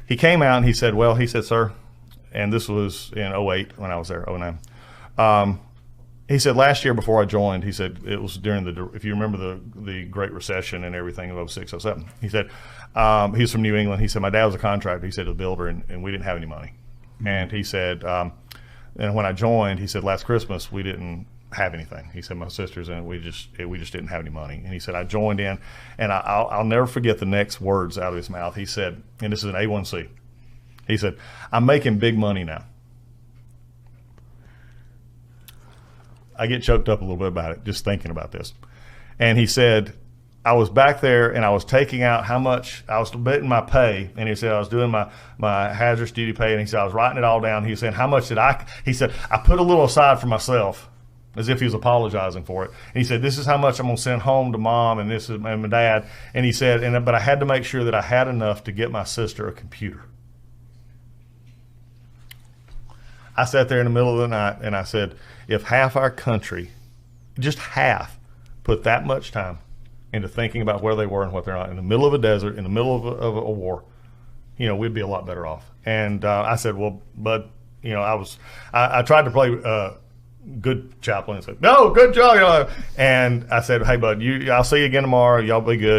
he came out and he said, well, he said, sir, and this was in '08 when I was there, '09. He said, last year before I joined, he said, it was during if you remember the Great Recession and everything of '06, '07. He said, he was from New England. He said, my dad was a contractor. He said, a builder, and we didn't have any money. And he said, and when I joined, he said, last Christmas, we didn't have anything. He said, my sisters and we just didn't have any money. And he said, I joined in, and I'll never forget the next words out of his mouth. He said, and this is an A1C. He said, I'm making big money now. I get choked up a little bit about it, just thinking about this. And he said, I was back there and I was taking out how much, I was betting my pay. And he said, I was doing my hazardous duty pay. And he said, I was writing it all down. He said, how much he said, I put a little aside for myself, as if he was apologizing for it. And he said, this is how much I'm going to send home to mom and my dad. And he said, but I had to make sure that I had enough to get my sister a computer. I sat there in the middle of the night and I said, if half our country, just half, put that much time into thinking about where they were and what they're not, in the middle of a desert, in the middle of a war, we'd be a lot better off. And I said, well, but, I tried to play good chaplain and said, no, good job. And I said, hey, bud, I'll see you again tomorrow. Y'all be good.